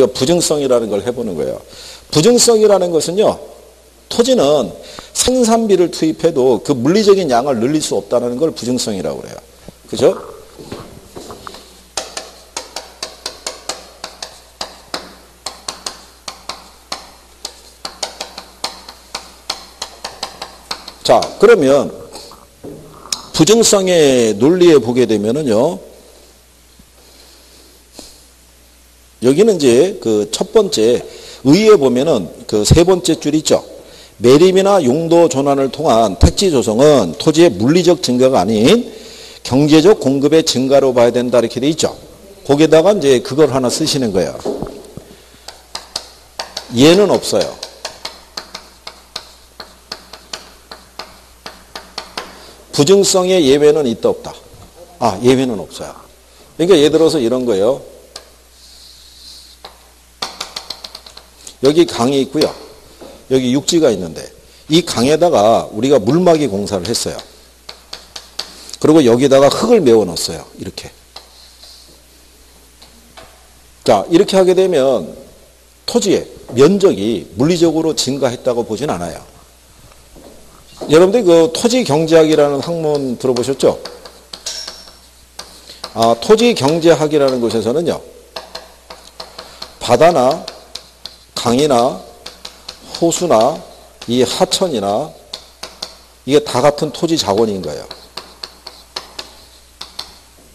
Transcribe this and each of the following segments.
그러니까 부증성이라는 걸 해보는 거예요. 부증성이라는 것은요, 토지는 생산비를 투입해도 그 물리적인 양을 늘릴 수 없다는 걸 부증성이라고 그래요. 그죠? 자, 그러면 부증성의 논리에 보게 되면은요, 여기는 이제 그 첫 번째 의에 보면은 그 세 번째 줄 있죠. 매립이나 용도 전환을 통한 택지 조성은 토지의 물리적 증가가 아닌 경제적 공급의 증가로 봐야 된다 이렇게 돼 있죠. 거기에다가 이제 그걸 하나 쓰시는 거예요. 얘는 없어요. 부증성의 예외는 있다 없다. 아, 예외는 없어요. 그러니까 예를 들어서 이런 거예요. 여기 강이 있고요. 여기 육지가 있는데 이 강에다가 우리가 물막이 공사를 했어요. 그리고 여기다가 흙을 메워 넣었어요. 이렇게. 자, 이렇게 하게 되면 토지의 면적이 물리적으로 증가했다고 보진 않아요. 여러분들 그 토지경제학이라는 학문 들어보셨죠? 아, 토지경제학이라는 곳에서는요, 바다나 강이나 호수나 이 하천이나 이게 다 같은 토지 자원인 거예요.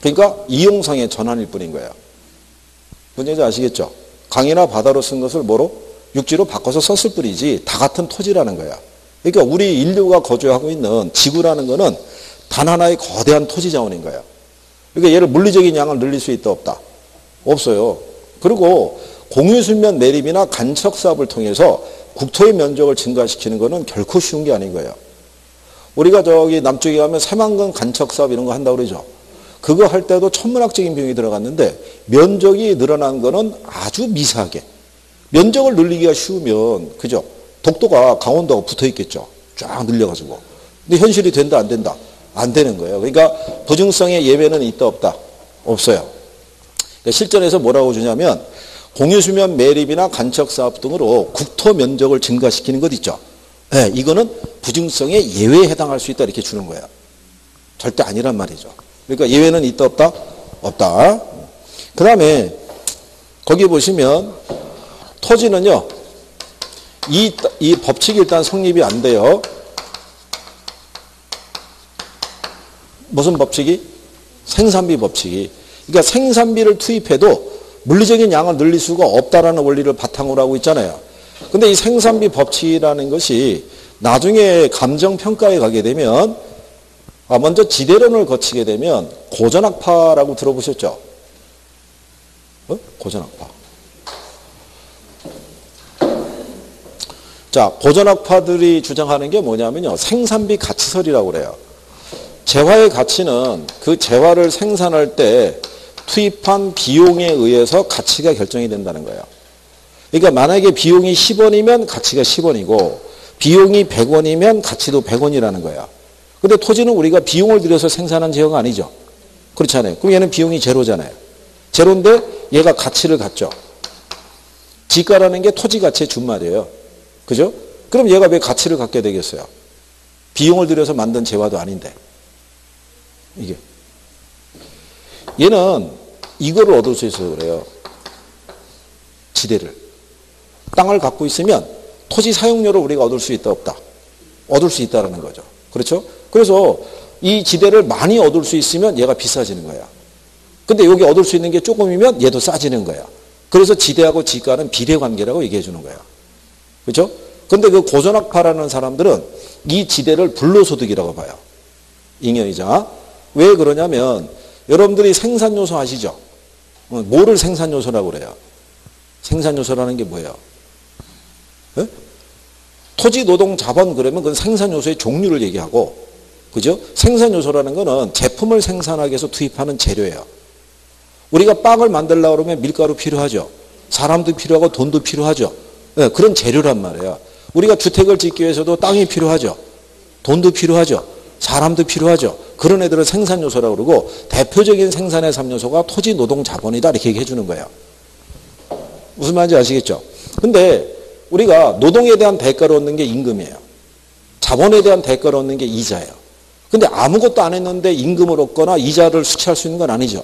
그러니까 이용성의 전환일 뿐인 거예요. 뭔지 아시겠죠? 강이나 바다로 쓴 것을 뭐로? 육지로 바꿔서 썼을 뿐이지 다 같은 토지라는 거야. 그러니까 우리 인류가 거주하고 있는 지구라는 거는 단 하나의 거대한 토지 자원인 거야. 그러니까 얘를 물리적인 양을 늘릴 수 있다 없다? 없어요. 그리고 공유수면 매립이나 간척 사업을 통해서 국토의 면적을 증가시키는 거는 결코 쉬운 게 아닌 거예요. 우리가 저기 남쪽에 가면 새만금 간척 사업 이런 거 한다고 그러죠. 그거 할 때도 천문학적인 비용이 들어갔는데 면적이 늘어난 거는 아주 미세하게. 면적을 늘리기가 쉬우면, 그죠? 독도가 강원도가 붙어 있겠죠. 쫙 늘려가지고. 근데 현실이 된다, 안 된다? 안 되는 거예요. 그러니까 부증성의 예외는 있다, 없다? 없어요. 그러니까 실전에서 뭐라고 주냐면 공유수면 매립이나 간척 사업 등으로 국토 면적을 증가시키는 것 있죠. 네, 이거는 부증성의 예외에 해당할 수 있다 이렇게 주는 거예요. 절대 아니란 말이죠. 그러니까 예외는 있다, 없다? 없다. 그 다음에 거기 보시면 토지는요, 이 법칙이 일단 성립이 안 돼요. 무슨 법칙이? 생산비 법칙이. 그러니까 생산비를 투입해도 물리적인 양을 늘릴 수가 없다라는 원리를 바탕으로 하고 있잖아요. 근데 이 생산비 법칙이라는 것이 나중에 감정평가에 가게 되면, 먼저 지대론을 거치게 되면 고전학파라고 들어보셨죠? 고전학파. 자, 고전학파들이 주장하는 게 뭐냐면요, 생산비 가치설이라고 그래요. 재화의 가치는 그 재화를 생산할 때 투입한 비용에 의해서 가치가 결정이 된다는 거예요. 그러니까 만약에 비용이 10원이면 가치가 10원이고 비용이 100원이면 가치도 100원이라는 거야. 근데 토지는 우리가 비용을 들여서 생산한 재화가 아니죠. 그렇잖아요. 그럼 얘는 비용이 제로잖아요. 제로인데 얘가 가치를 갖죠. 지가라는 게 토지 가치의 준말이에요. 그죠? 그럼 얘가 왜 가치를 갖게 되겠어요? 비용을 들여서 만든 재화도 아닌데. 이게. 얘는 이거를 얻을 수 있어서 그래요. 지대를. 땅을 갖고 있으면 토지 사용료를 우리가 얻을 수 있다, 없다? 얻을 수 있다는 거죠. 그렇죠? 그래서 이 지대를 많이 얻을 수 있으면 얘가 비싸지는 거야. 근데 여기 얻을 수 있는 게 조금이면 얘도 싸지는 거야. 그래서 지대하고 지가는 비례관계라고 얘기해 주는 거야. 그렇죠? 근데 그 고전학파라는 사람들은 이 지대를 불로소득이라고 봐요. 잉여이자. 왜 그러냐면 여러분들이 생산요소 아시죠? 뭐를 생산요소라고 그래요? 생산요소라는 게 뭐예요? 네? 토지, 노동, 자본 그러면 그건 생산요소의 종류를 얘기하고, 그죠? 생산요소라는 거는 제품을 생산하기 위해서 투입하는 재료예요. 우리가 빵을 만들려고 그러면 밀가루 필요하죠. 사람도 필요하고 돈도 필요하죠. 네, 그런 재료란 말이에요. 우리가 주택을 짓기 위해서도 땅이 필요하죠. 돈도 필요하죠. 사람도 필요하죠. 그런 애들은 생산요소라고 그러고 대표적인 생산의 3요소가 토지, 노동, 자본이다 이렇게 얘기해 주는 거예요. 무슨 말인지 아시겠죠? 근데 우리가 노동에 대한 대가를 얻는 게 임금이에요. 자본에 대한 대가를 얻는 게 이자예요. 근데 아무것도 안 했는데 임금을 얻거나 이자를 수취할 수 있는 건 아니죠.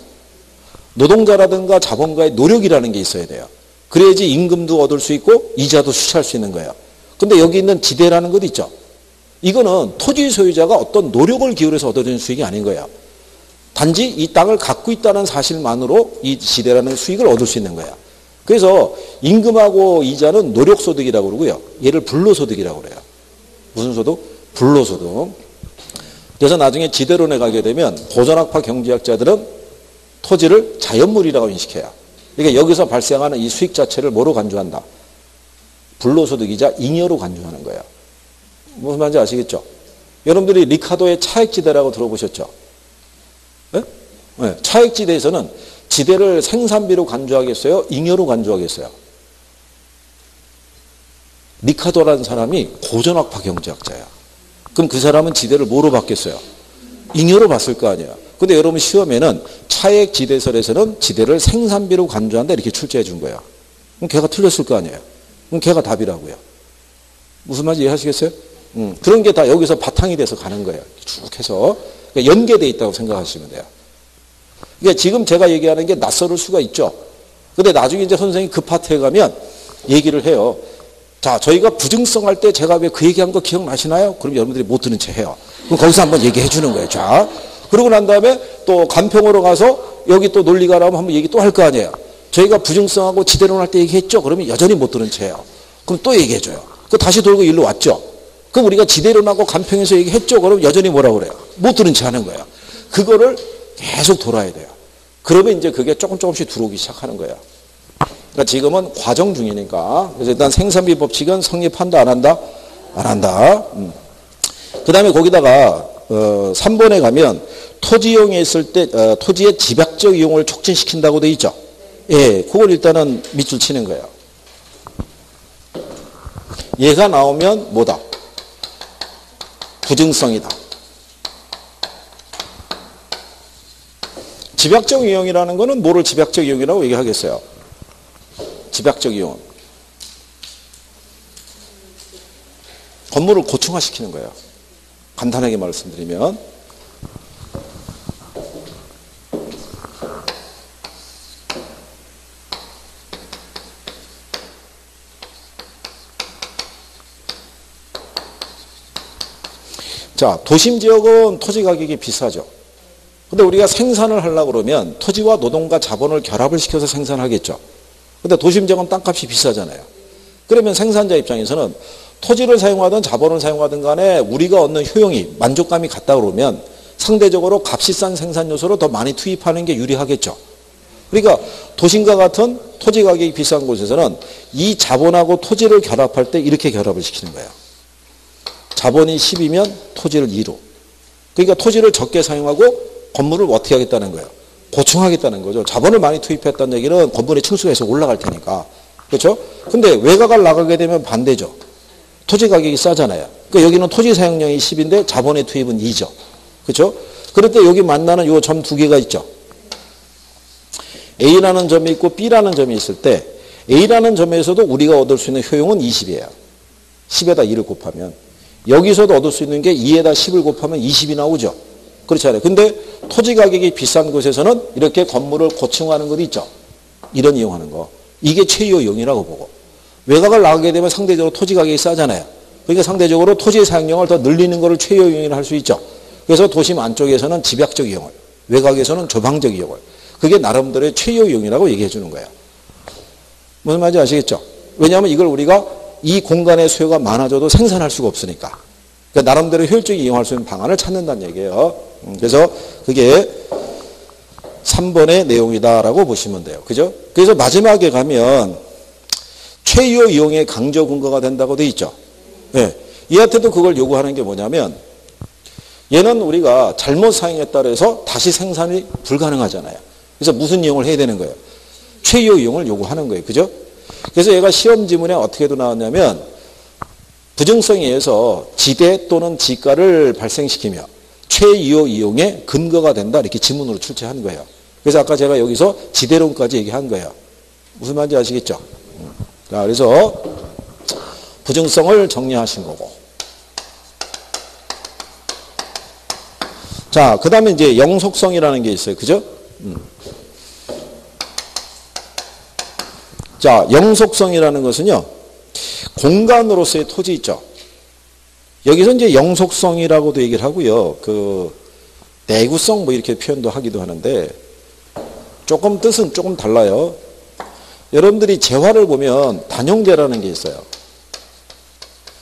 노동자라든가 자본가의 노력이라는 게 있어야 돼요. 그래야지 임금도 얻을 수 있고 이자도 수취할 수 있는 거예요. 근데 여기 있는 지대라는 것 있죠. 이거는 토지 소유자가 어떤 노력을 기울여서 얻어지는 수익이 아닌 거예요. 단지 이 땅을 갖고 있다는 사실만으로 이 지대라는 수익을 얻을 수 있는 거예요. 그래서 임금하고 이자는 노력소득이라고 그러고요. 얘를 불로소득이라고 그래요. 무슨 소득? 불로소득. 그래서 나중에 지대론에 가게 되면 고전학파 경제학자들은 토지를 자연물이라고 인식해요. 그러니까 여기서 발생하는 이 수익 자체를 뭐로 간주한다? 불로소득이자 잉여로 간주하는 거예요. 무슨 말인지 아시겠죠? 여러분들이 리카도의 차액지대라고 들어보셨죠? 네? 네. 차액지대에서는 지대를 생산비로 간주하겠어요? 잉여로 간주하겠어요? 리카도라는 사람이 고전학파 경제학자야. 그럼 그 사람은 지대를 뭐로 받겠어요? 잉여로 받을 거 아니에요. 근데 여러분 시험에는 차액지대설에서는 지대를 생산비로 간주한다 이렇게 출제해 준 거예요. 그럼 걔가 틀렸을 거 아니에요. 그럼 걔가 답이라고요. 무슨 말인지 이해하시겠어요? 그런 게 다 여기서 바탕이 돼서 가는 거예요. 쭉 해서. 그러니까 연계되어 있다고 생각하시면 돼요. 그러니까 지금 제가 얘기하는 게 낯설을 수가 있죠. 근데 나중에 이제 선생님이 그 파트에 가면 얘기를 해요. 자, 저희가 부증성 할 때 제가 왜 그 얘기한 거 기억나시나요? 그럼 여러분들이 못 들은 채 해요. 그럼 거기서 한번 얘기해 주는 거예요. 자, 그러고 난 다음에 또 간평으로 가서 여기 또 논리가 나오면 한번 얘기 또 할 거 아니에요. 저희가 부증성하고 지대론 할 때 얘기했죠? 그러면 여전히 못 들은 채 해요. 그럼 또 얘기해 줘요. 그 다시 돌고 일로 왔죠? 그럼 우리가 지대론하고 간평에서 얘기했죠? 그러면 여전히 뭐라고 그래요? 못 들은 채 하는 거예요. 그거를 계속 돌아야 돼요. 그러면 이제 그게 조금씩 들어오기 시작하는 거예요. 그러니까 지금은 과정 중이니까. 그래서 일단 생산비 법칙은 성립한다, 안 한다? 안 한다. 그 다음에 거기다가 3번에 가면 토지 이용에 있을 때 토지의 집약적 이용을 촉진시킨다고 돼 있죠. 예, 그걸 일단은 밑줄 치는 거예요. 얘가 나오면 뭐다? 부증성이다. 집약적 이용이라는 거는 뭐를 집약적 이용이라고 얘기하겠어요? 집약적 이용. 건물을 고층화시키는 거예요. 간단하게 말씀드리면. 자, 도심 지역은 토지 가격이 비싸죠. 근데 우리가 생산을 하려고 그러면 토지와 노동과 자본을 결합을 시켜서 생산하겠죠. 근데 도심 지역은 땅값이 비싸잖아요. 그러면 생산자 입장에서는 토지를 사용하든 자본을 사용하든 간에 우리가 얻는 효용이 만족감이 같다 그러면 상대적으로 값이 싼 생산 요소로 더 많이 투입하는 게 유리하겠죠. 그러니까 도심과 같은 토지 가격이 비싼 곳에서는 이 자본하고 토지를 결합할 때 이렇게 결합을 시키는 거예요. 자본이 10이면 토지를 2로. 그러니까 토지를 적게 사용하고 건물을 어떻게 하겠다는 거예요? 고층하겠다는 거죠. 자본을 많이 투입했다는 얘기는 건물의 층수가 계속 올라갈 테니까. 그렇죠? 근데 외곽을 나가게 되면 반대죠. 토지 가격이 싸잖아요. 그러니까 여기는 토지 사용량이 10인데 자본의 투입은 2죠. 그렇죠? 그럴 때 여기 만나는 요 점 두 개가 있죠. A라는 점이 있고 B라는 점이 있을 때 A라는 점에서도 우리가 얻을 수 있는 효용은 20이에요. 10에다 2를 곱하면. 여기서도 얻을 수 있는 게 2에다 10을 곱하면 20이 나오죠. 그렇지 않아요. 근데 토지 가격이 비싼 곳에서는 이렇게 건물을 고층화하는 것도 있죠. 이런 이용하는 거. 이게 최유 이용이라고 보고. 외곽을 나가게 되면 상대적으로 토지 가격이 싸잖아요. 그러니까 상대적으로 토지의 사용량을 더 늘리는 것을 최유 이용이라 할 수 있죠. 그래서 도심 안쪽에서는 집약적 이용을, 외곽에서는 조방적 이용을. 그게 나름대로의 최유 이용이라고 얘기해 주는 거예요. 무슨 말인지 아시겠죠? 왜냐하면 이걸 우리가 이 공간의 수요가 많아져도 생산할 수가 없으니까. 그러니까 나름대로 효율적인 이용할 수 있는 방안을 찾는다는 얘기예요. 그래서 그게 3번의 내용이다라고 보시면 돼요. 그죠? 그래서 마지막에 가면 최유 이용의 강조 근거가 된다고 돼 있죠. 네. 얘한테도 그걸 요구하는 게 뭐냐면 얘는 우리가 잘못 사용했다 해서 다시 생산이 불가능하잖아요. 그래서 무슨 이용을 해야 되는 거예요? 최유 이용을 요구하는 거예요. 그죠? 그래서 얘가 시험 지문에 어떻게도 나왔냐면 부증성에 의해서 지대 또는 지가를 발생시키며 최유 이용의 근거가 된다 이렇게 지문으로 출제한 거예요. 그래서 아까 제가 여기서 지대론까지 얘기한 거예요. 무슨 말인지 아시겠죠? 자, 그래서 부증성을 정리하신 거고. 자, 그 다음에 이제 영속성이라는 게 있어요. 그죠? 자, 영속성이라는 것은요, 공간으로서의 토지 있죠. 여기서 이제 영속성이라고도 얘기를 하고요. 그, 내구성 뭐 이렇게 표현도 하기도 하는데, 조금 뜻은 조금 달라요. 여러분들이 재화를 보면 단용제라는 게 있어요.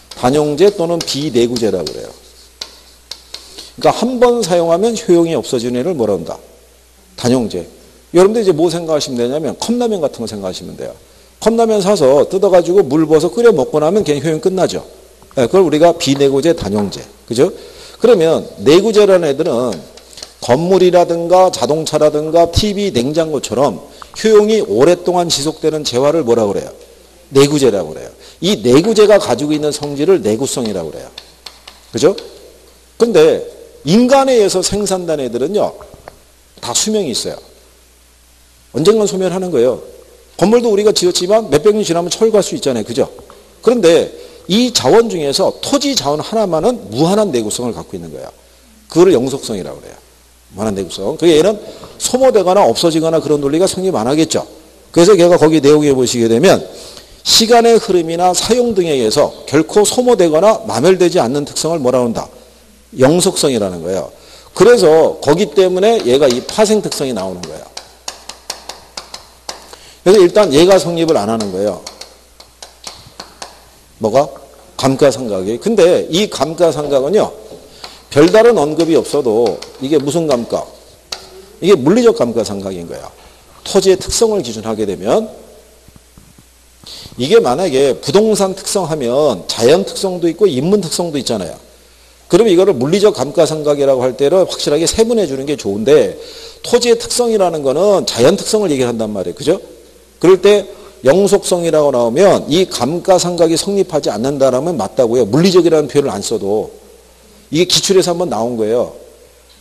단용제 또는 비내구제라고 그래요. 그러니까 한 번 사용하면 효용이 없어지는 애를 뭐라 한다? 단용제. 여러분들 이제 뭐 생각하시면 되냐면 컵라면 같은 거 생각하시면 돼요. 컵라면 사서 뜯어가지고 물 부어서 끓여 먹고 나면 그냥 효용 끝나죠. 그걸 우리가 비내구제, 단용제. 그죠? 그러면 내구제라는 애들은 건물이라든가 자동차라든가 TV, 냉장고처럼 효용이 오랫동안 지속되는 재화를 뭐라고 그래요? 내구제라고 그래요. 이 내구제가 가지고 있는 성질을 내구성이라고 그래요. 그죠? 근데 인간에 의해서 생산된 애들은요, 다 수명이 있어요. 언젠간 소멸하는 거예요. 건물도 우리가 지었지만 몇백 년 지나면 철거할 수 있잖아요. 그죠? 그런데 이 자원 중에서 토지 자원 하나만은 무한한 내구성을 갖고 있는 거예요. 그거를 영속성이라고 그래요. 무한한 내구성. 그게 얘는 소모되거나 없어지거나 그런 논리가 성립 안 하겠죠. 그래서 걔가 거기 내용에 보시게 되면 시간의 흐름이나 사용 등에 의해서 결코 소모되거나 마멸되지 않는 특성을 뭐라고 한다? 영속성이라는 거예요. 그래서 거기 때문에 얘가 이 파생 특성이 나오는 거예요. 그래서 일단 얘가 성립을 안 하는 거예요. 뭐가? 감가상각이. 근데 이 감가상각은요, 별다른 언급이 없어도 이게 무슨 감가? 이게 물리적 감가상각인 거예요. 토지의 특성을 기준하게 되면 이게 만약에 부동산 특성하면 자연 특성도 있고 인문 특성도 있잖아요. 그러면 이거를 물리적 감가상각이라고 할 때를 확실하게 세분해 주는 게 좋은데 토지의 특성이라는 거는 자연 특성을 얘기를 한단 말이에요. 그죠? 그럴 때 영속성이라고 나오면 이 감가상각이 성립하지 않는다라면 맞다고요. 물리적이라는 표현을 안 써도. 이게 기출에서 한번 나온 거예요.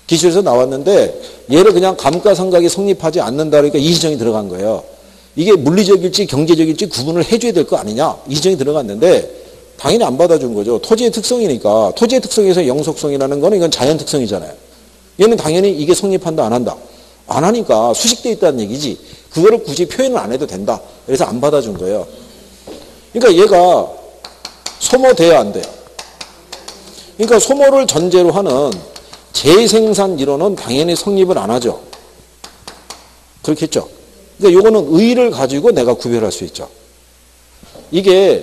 기출에서 나왔는데 얘를 그냥 감가상각이 성립하지 않는다 그러니까 이 지정이 들어간 거예요. 이게 물리적일지 경제적일지 구분을 해줘야 될 거 아니냐. 이 지정이 들어갔는데 당연히 안 받아준 거죠. 토지의 특성이니까. 토지의 특성에서 영속성이라는 거는 이건 자연 특성이잖아요. 얘는 당연히 이게 성립한다 안 한다. 안 하니까 수식돼 있다는 얘기지. 그거를 굳이 표현을 안 해도 된다. 그래서 안 받아준 거예요. 그러니까 얘가 소모돼야 안 돼요. 그러니까 소모를 전제로 하는 재생산 이론은 당연히 성립을 안 하죠. 그렇겠죠. 그러니까 요거는 의의를 가지고 내가 구별할 수 있죠. 이게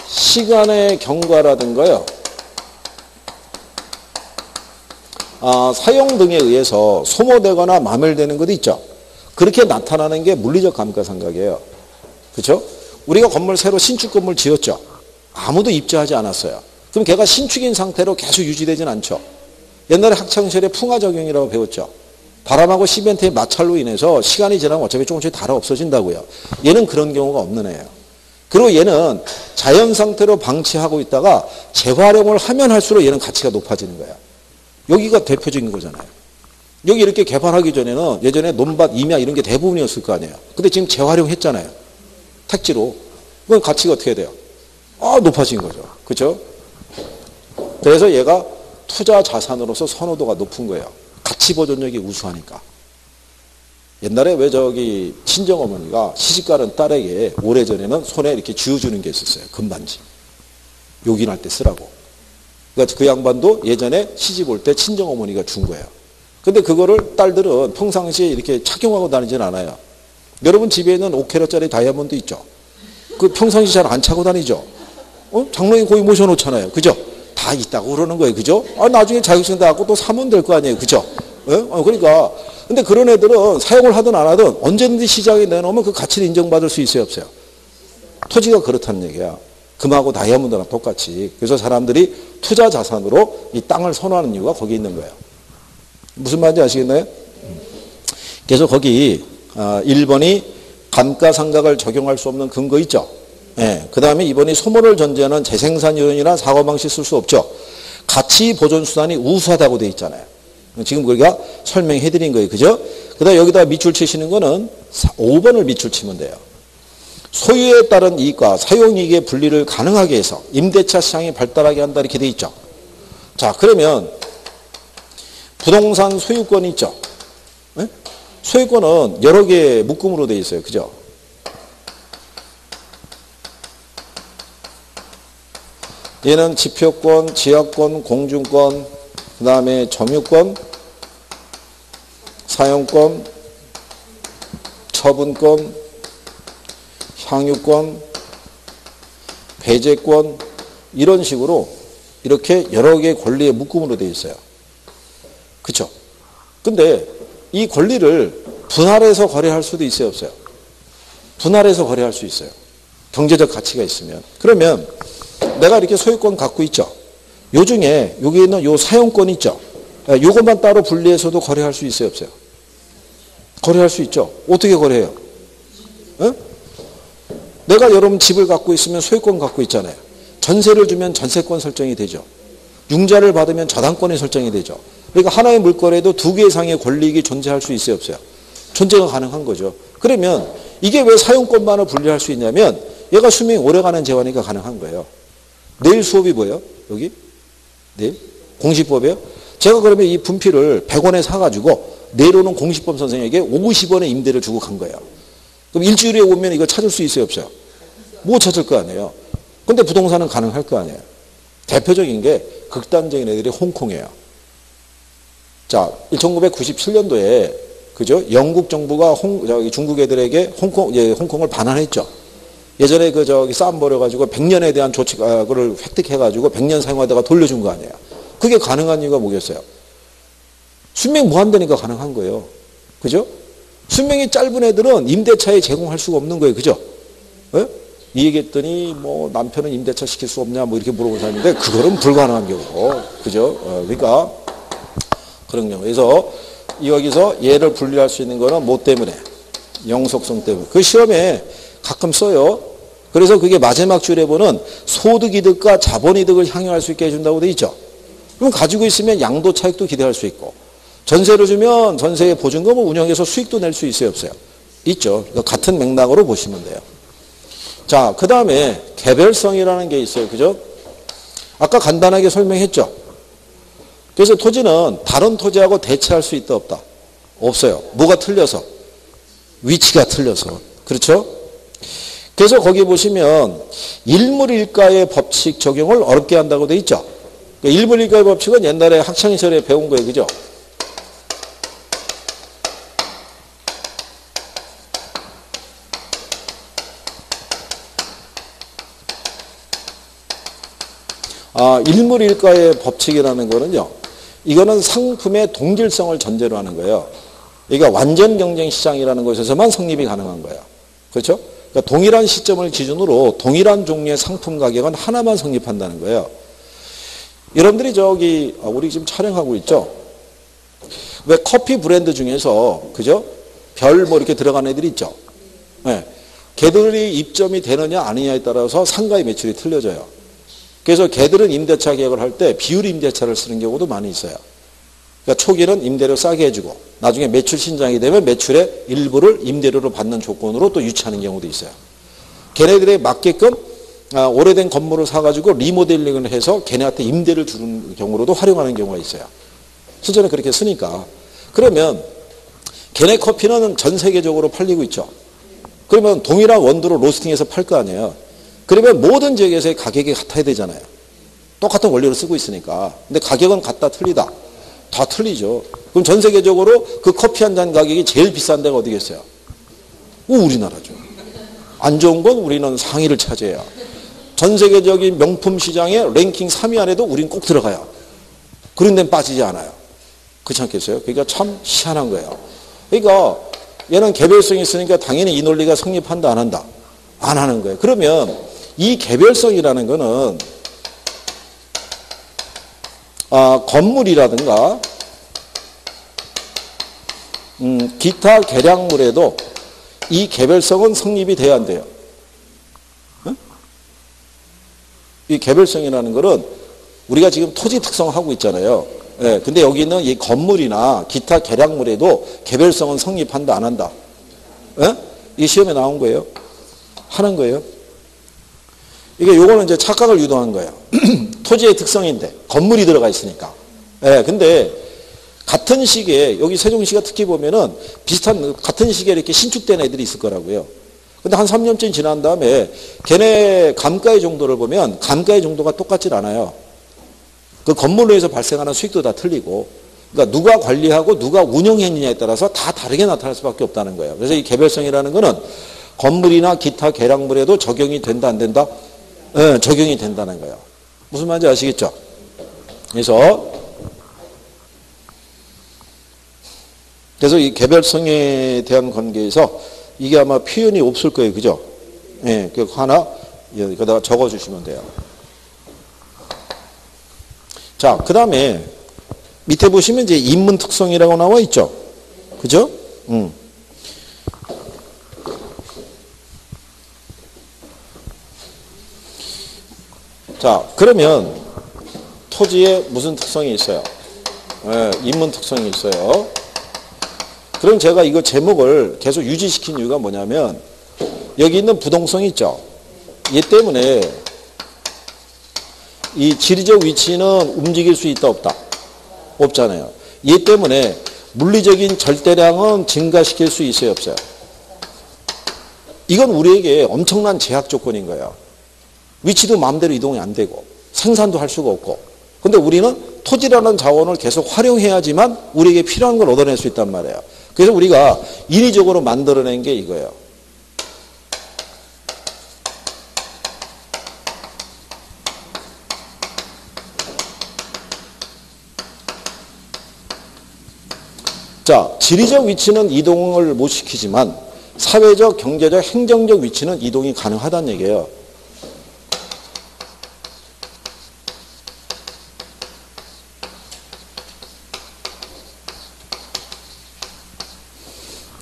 시간의 경과라든가요. 사용 등에 의해서 소모되거나 마멸되는 것도 있죠. 그렇게 나타나는 게 물리적 감가상각이에요. 그렇죠? 우리가 건물 새로 신축 건물 지었죠. 아무도 입주하지 않았어요. 그럼 걔가 신축인 상태로 계속 유지되진 않죠. 옛날에 학창시절에 풍화작용이라고 배웠죠. 바람하고 시멘트의 마찰로 인해서 시간이 지나면 어차피 조금씩 달아 없어진다고요. 얘는 그런 경우가 없는 애예요. 그리고 얘는 자연 상태로 방치하고 있다가 재활용을 하면 할수록 얘는 가치가 높아지는 거예요. 여기가 대표적인 거잖아요. 여기 이렇게 개발하기 전에는 예전에 논밭, 임야 이런 게 대부분이었을 거 아니에요. 근데 지금 재활용했잖아요. 택지로. 그럼 가치가 어떻게 돼요? 높아진 거죠. 그렇죠? 그래서 얘가 투자 자산으로서 선호도가 높은 거예요. 가치 보존력이 우수하니까. 옛날에 왜 저기 친정어머니가 시집가는 딸에게 오래전에는 손에 이렇게 쥐어주는 게 있었어요. 금반지. 요긴할 때 쓰라고. 그러니까 그 양반도 예전에 시집 올 때 친정어머니가 준 거예요. 근데 그거를 딸들은 평상시에 이렇게 착용하고 다니진 않아요. 여러분 집에 있는 5캐럿짜리 다이아몬드 있죠? 그 평상시 잘 안 차고 다니죠? 장롱에 거의 모셔놓잖아요. 그죠? 다 있다고 그러는 거예요. 그죠? 나중에 자격증 따갖고 또 사면 될 거 아니에요. 그죠? 그러니까. 근데 그런 애들은 사용을 하든 안 하든 언제든지 시장에 내놓으면 그 가치를 인정받을 수 있어요, 없어요? 토지가 그렇다는 얘기야. 금하고 다이아몬드랑 똑같이. 그래서 사람들이 투자 자산으로 이 땅을 선호하는 이유가 거기 있는 거예요. 무슨 말인지 아시겠나요? 그래서 거기 1번이 감가상각을 적용할 수 없는 근거 있죠. 예. 그 다음에 2번이 소모를 전제하는 재생산 이론이나 사고방식 쓸 수 없죠. 가치 보존 수단이 우수하다고 되어 있잖아요. 지금 우리가 설명해 드린 거예요. 그죠? 그 다음에 여기다 밑줄 치시는 거는 5번을 밑줄 치면 돼요. 소유에 따른 이익과 사용이익의 분리를 가능하게 해서 임대차 시장이 발달하게 한다 이렇게 돼 있죠. 자, 그러면 부동산 소유권이 있죠. 네? 소유권은 여러 개의 묶음으로 돼 있어요. 그죠? 얘는 지표권, 지하권, 공중권, 그 다음에 점유권, 사용권, 처분권, 향유권, 배제권 이런 식으로 이렇게 여러 개의 권리의 묶음으로 되어 있어요. 그렇죠? 근데 이 권리를 분할해서 거래할 수도 있어요, 없어요? 분할해서 거래할 수 있어요. 경제적 가치가 있으면. 그러면 내가 이렇게 소유권 갖고 있죠. 요 중에 여기 있는 요 사용권 있죠. 요것만 따로 분리해서도 거래할 수 있어요, 없어요? 거래할 수 있죠. 어떻게 거래해요? 어? 내가 여러분 집을 갖고 있으면 소유권 갖고 있잖아요. 전세를 주면 전세권 설정이 되죠. 융자를 받으면 저당권이 설정이 되죠. 그러니까 하나의 물건에도 두 개 이상의 권리익이 존재할 수 있어요, 없어요? 존재가 가능한 거죠. 그러면 이게 왜 사용권만을 분리할 수 있냐면 얘가 수명이 오래가는 재화니까 가능한 거예요. 내일 수업이 뭐예요? 여기? 내일? 공시법이에요? 제가 그러면 이 분필을 100원에 사가지고 내일 오는 공시법 선생에게 50원의 임대를 주고 간 거예요. 그럼 일주일에 오면 이거 찾을 수 있어요, 없어요? 못 찾을 거 아니에요. 근데 부동산은 가능할 거 아니에요. 대표적인 게 극단적인 애들이 홍콩이에요. 자, 1997년도에 그죠? 영국 정부가 중국 애들에게 홍콩을 반환했죠. 예전에 싸움 벌여가지고 100년에 대한 조치를 획득해가지고 100년 사용하다가 돌려준 거 아니에요. 그게 가능한 이유가 뭐겠어요? 수명 무한되니까 가능한 거예요. 그죠? 수명이 짧은 애들은 임대차에 제공할 수가 없는 거예요. 그죠? 네? 이 얘기했더니 뭐 남편은 임대차 시킬 수 없냐 뭐 이렇게 물어본 사람인데 그거는 불가능한 경우고. 그죠? 그러니까 그런 경우. 그래서 여기서 얘를 분리할 수 있는 거는 뭐 때문에? 영속성 때문에. 그 시험에 가끔 써요. 그래서 그게 마지막 줄에 보는 소득이득과 자본이득을 향유할 수 있게 해준다고 돼 있죠. 그럼 가지고 있으면 양도 차익도 기대할 수 있고 전세를 주면 전세의 보증금을 운영해서 수익도 낼 수 있어요, 없어요? 있죠. 그러니까 같은 맥락으로 보시면 돼요. 자, 그 다음에 개별성이라는 게 있어요. 그죠? 아까 간단하게 설명했죠. 그래서 토지는 다른 토지하고 대체할 수 있다, 없다? 없어요. 뭐가 틀려서? 위치가 틀려서. 그렇죠? 그래서 거기 보시면 일물일가의 법칙 적용을 어렵게 한다고 돼 있죠. 일물일가의 법칙은 옛날에 학창시절에 배운 거예요. 그죠? 일물일가의 법칙이라는 거는요. 이거는 상품의 동질성을 전제로 하는 거예요. 그러니까 완전 경쟁 시장이라는 곳에서만 성립이 가능한 거예요. 그렇죠? 그러니까 동일한 시점을 기준으로 동일한 종류의 상품 가격은 하나만 성립한다는 거예요. 여러분들이 우리 지금 촬영하고 있죠? 왜 커피 브랜드 중에서, 그죠? 별 뭐 이렇게 들어간 애들이 있죠? 네. 걔들이 입점이 되느냐 아니냐에 따라서 상가의 매출이 틀려져요. 그래서 걔들은 임대차 계약을 할 때 비율 임대차를 쓰는 경우도 많이 있어요. 그러니까 초기는 임대료 싸게 해주고 나중에 매출 신장이 되면 매출의 일부를 임대료로 받는 조건으로 또 유치하는 경우도 있어요. 걔네들에 맞게끔 오래된 건물을 사가지고 리모델링을 해서 걔네한테 임대를 주는 경우로도 활용하는 경우가 있어요. 실제로 그렇게 쓰니까. 그러면 걔네 커피는 전 세계적으로 팔리고 있죠. 그러면 동일한 원두로 로스팅해서 팔 거 아니에요. 그러면 모든 지역에서의 가격이 같아야 되잖아요. 똑같은 원리로 쓰고 있으니까. 근데 가격은 같다 틀리다. 다 틀리죠. 그럼 전 세계적으로 그 커피 한 잔 가격이 제일 비싼 데가 어디겠어요? 우리나라죠. 안 좋은 건 우리는 상위를 차지해요. 전 세계적인 명품 시장에 랭킹 3위 안에도 우린 꼭 들어가요. 그런 데는 빠지지 않아요. 그렇지 않겠어요? 그러니까 참 희한한 거예요. 그러니까 얘는 개별성이 있으니까 당연히 이 논리가 성립한다 안 한다? 안 하는 거예요. 그러면 이 개별성이라는 거는 건물이라든가 기타 계량물에도 이 개별성은 성립이 돼야 안 돼요. 이 개별성이라는 거는 우리가 지금 토지 특성하고 있잖아요. 예, 근데 여기 있는 이 건물이나 기타 계량물에도 개별성은 성립한다 안 한다? 예? 이 시험에 나온 거예요. 하는 거예요. 이게 요거는 이제 착각을 유도한 거예요. 토지의 특성인데 건물이 들어가 있으니까. 예, 근데 같은 시기에 여기 세종시가 특히 보면은 비슷한 같은 시기에 이렇게 신축된 애들이 있을 거라고요. 근데 한 3년쯤 지난 다음에 걔네 감가의 정도를 보면 감가의 정도가 똑같질 않아요. 그 건물로 해서 발생하는 수익도 다 틀리고, 그러니까 누가 관리하고 누가 운영했느냐에 따라서 다 다르게 나타날 수밖에 없다는 거예요. 그래서 이 개별성이라는 거는 건물이나 기타 계량물에도 적용이 된다 안 된다? 네, 적용이 된다는 거예요. 무슨 말인지 아시겠죠? 그래서 이 개별성에 대한 관계에서 이게 아마 표현이 없을 거예요. 그죠? 예, 그 하나 여기다가 적어 주시면 돼요. 자, 그 다음에 밑에 보시면 이제 인문 특성이라고 나와 있죠. 그죠? 자, 그러면 토지에 무슨 특성이 있어요? 예, 인문 특성이 있어요. 그럼 제가 이거 제목을 계속 유지시킨 이유가 뭐냐면 여기 있는 부동성이 있죠. 얘 때문에 이 지리적 위치는 움직일 수 있다 없다? 없잖아요. 얘 때문에 물리적인 절대량은 증가시킬 수 있어요 없어요? 이건 우리에게 엄청난 제약 조건인 거예요. 위치도 마음대로 이동이 안 되고 생산도 할 수가 없고, 근데 우리는 토지라는 자원을 계속 활용해야지만 우리에게 필요한 걸 얻어낼 수 있단 말이에요. 그래서 우리가 인위적으로 만들어낸 게 이거예요. 자, 지리적 위치는 이동을 못 시키지만 사회적, 경제적, 행정적 위치는 이동이 가능하다는 얘기예요.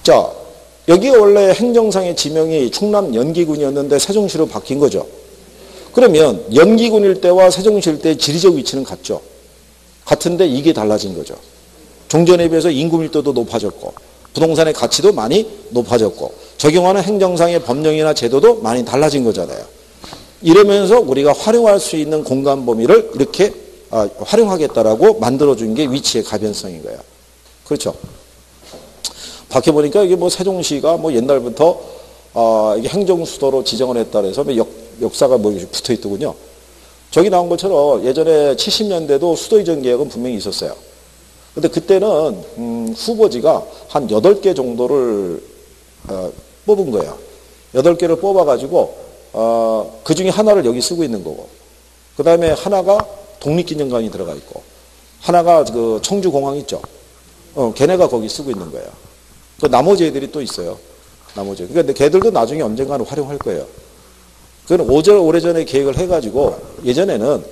자, 여기가 원래 행정상의 지명이 충남 연기군이었는데 세종시로 바뀐 거죠. 그러면 연기군일 때와 세종시일 때 지리적 위치는 같죠. 같은데 이게 달라진 거죠. 종전에 비해서 인구 밀도도 높아졌고 부동산의 가치도 많이 높아졌고 적용하는 행정상의 법령이나 제도도 많이 달라진 거잖아요. 이러면서 우리가 활용할 수 있는 공간 범위를 이렇게 활용하겠다라고 만들어준 게 위치의 가변성인 거예요. 그렇죠. 밖에 보니까 이게 뭐 세종시가 뭐 옛날부터 이게 행정수도로 지정을 했다 그래서 역사가 뭐 붙어 있더군요. 저기 나온 것처럼 예전에 70년대도 수도 이전 계획은 분명히 있었어요. 근데 그때는 후보지가 한 8개 정도를 뽑은 거예요. 8개를 뽑아가지고 그 중에 하나를 여기 쓰고 있는 거고, 그 다음에 하나가 독립기념관이 들어가 있고, 하나가 그 청주공항 있죠. 걔네가 거기 쓰고 있는 거예요. 그 나머지 애들이 또 있어요. 나머지. 그러니까 걔들도 나중에 언젠가는 활용할 거예요. 그건 오래전에 계획을 해가지고 예전에는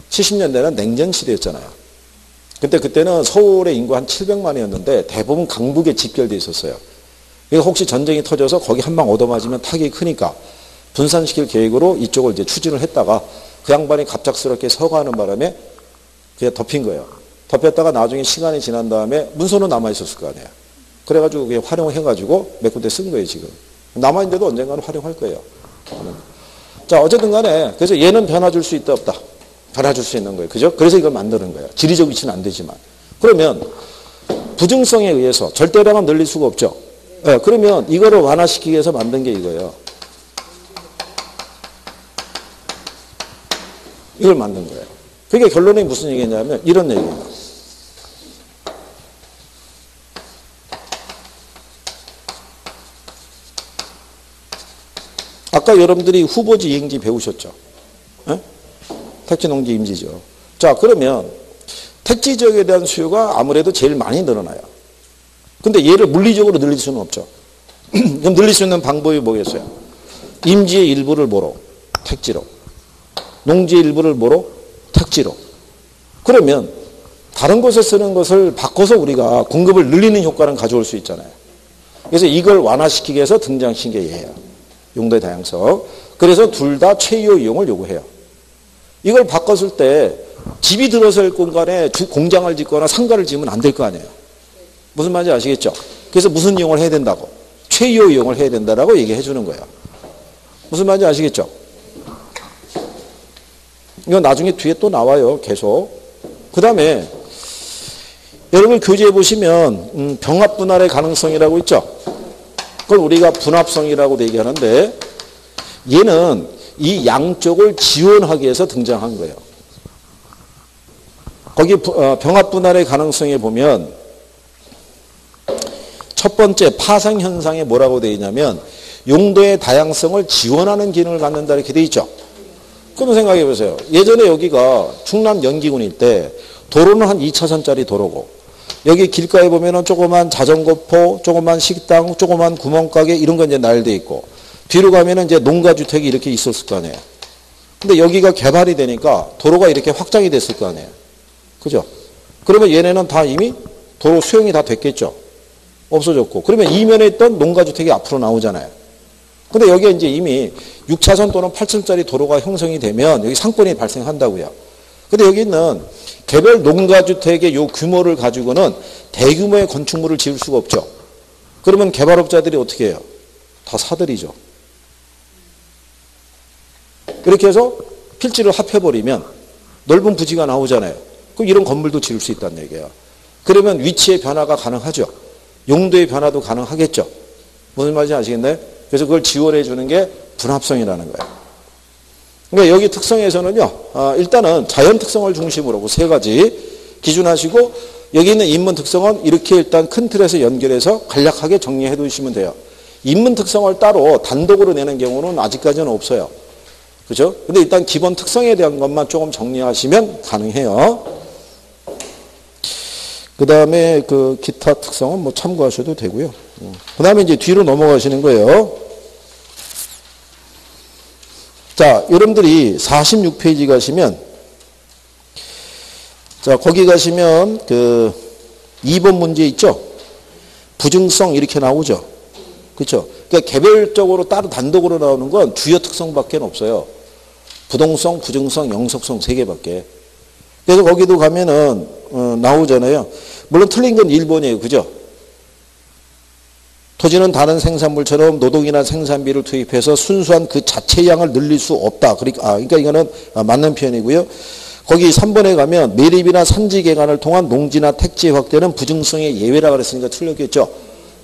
70년대는 냉전 시대였잖아요. 근데 그때는 서울의 인구 한 700만이었는데 대부분 강북에 집결돼 있었어요. 그래서 혹시 전쟁이 터져서 거기 한 방 얻어맞으면 타격이 크니까 분산시킬 계획으로 이쪽을 이제 추진을 했다가 그 양반이 갑작스럽게 서거하는 바람에 그냥 덮인 거예요. 덮였다가 나중에 시간이 지난 다음에 문서는 남아있었을 거 아니에요. 그래가지고 그게 활용을 해가지고 몇 군데 쓴 거예요, 지금. 남아있는데도 언젠가는 활용할 거예요. 자, 어쨌든 간에, 그래서 얘는 변화 줄 수 있다, 없다. 변화 줄 수 있는 거예요. 그죠? 그래서 이걸 만드는 거예요. 지리적 위치는 안 되지만. 그러면, 부증성에 의해서 절대량은 늘릴 수가 없죠. 네, 그러면 이거를 완화시키기 위해서 만든 게 이거예요. 이걸 만든 거예요. 그게 결론이 무슨 얘기냐면, 이런 얘기입니다. 아까 여러분들이 후보지 이행지 배우셨죠? 네? 택지농지 임지죠. 자, 그러면 택지 지역에 대한 수요가 아무래도 제일 많이 늘어나요. 근데 얘를 물리적으로 늘릴 수는 없죠. 그럼 늘릴 수 있는 방법이 뭐겠어요? 임지의 일부를 뭐로? 택지로. 농지의 일부를 뭐로? 택지로. 그러면 다른 곳에 쓰는 것을 바꿔서 우리가 공급을 늘리는 효과는 가져올 수 있잖아요. 그래서 이걸 완화시키기 위해서 등장시킨 게 얘예요. 용도의 다양성. 그래서 둘 다 최유 이용을 요구해요. 이걸 바꿨을 때 집이 들어설 공간에 공장을 짓거나 상가를 지으면 안 될 거 아니에요. 무슨 말인지 아시겠죠? 그래서 무슨 이용을 해야 된다고? 최유 이용을 해야 된다라고 얘기해 주는 거예요. 무슨 말인지 아시겠죠? 이건 나중에 뒤에 또 나와요. 계속. 그 다음에 여러분 교재에 보시면 병합 분할의 가능성이라고 있죠. 그걸 우리가 분합성이라고 얘기하는데 얘는 이 양쪽을 지원하기 위해서 등장한 거예요. 거기 병합 분할의 가능성에 보면 첫 번째 파생 현상에 뭐라고 되어 있냐면 용도의 다양성을 지원하는 기능을 갖는다 이렇게 되어 있죠. 그러면 생각해 보세요. 예전에 여기가 충남 연기군일 때 도로는 한 2차선짜리 도로고 여기 길가에 보면은 조그만 자전거포, 조그만 식당, 조그만 구멍가게 이런 건 이제 날돼 있고 뒤로 가면은 이제 농가주택이 이렇게 있었을 거 아니에요. 근데 여기가 개발이 되니까 도로가 이렇게 확장이 됐을 거 아니에요. 그죠? 그러면 얘네는 다 이미 도로 수용이 다 됐겠죠. 없어졌고. 그러면 이면에 있던 농가주택이 앞으로 나오잖아요. 근데 여기에 이제 이미 6차선 또는 8차선짜리 도로가 형성이 되면 여기 상권이 발생한다고요. 근데 여기 있는 개별 농가주택의 요 규모를 가지고는 대규모의 건축물을 지을 수가 없죠. 그러면 개발업자들이 어떻게 해요? 다 사들이죠. 이렇게 해서 필지를 합해버리면 넓은 부지가 나오잖아요. 그럼 이런 건물도 지을 수 있다는 얘기예요. 그러면 위치의 변화가 가능하죠. 용도의 변화도 가능하겠죠. 무슨 말인지 아시겠나요? 그래서 그걸 지원해 주는 게 분합성이라는 거예요. 그러니까 여기 특성에서는요, 일단은 자연 특성을 중심으로 세 가지 기준하시고 여기 있는 인문 특성은 이렇게 일단 큰 틀에서 연결해서 간략하게 정리해 두시면 돼요. 인문 특성을 따로 단독으로 내는 경우는 아직까지는 없어요. 그죠? 근데 일단 기본 특성에 대한 것만 조금 정리하시면 가능해요. 그 다음에 그 기타 특성은 뭐 참고하셔도 되고요. 그 다음에 이제 뒤로 넘어가시는 거예요. 자, 여러분들이 46페이지 가시면, 자, 거기 가시면 그 2번 문제 있죠? 부증성 이렇게 나오죠? 그렇죠? 그러니까 개별적으로 따로 단독으로 나오는 건 주요 특성밖에 없어요. 부동성, 부증성, 영속성 3개밖에. 그래서 거기도 가면은 나오잖아요. 물론 틀린 건 1번이에요. 그죠? 토지는 다른 생산물처럼 노동이나 생산비를 투입해서 순수한 그 자체 양을 늘릴 수 없다. 그러니까 이거는 맞는 표현이고요. 거기 3번에 가면 매립이나 산지 개간을 통한 농지나 택지 확대는 부증성의 예외라 그랬으니까 틀렸겠죠.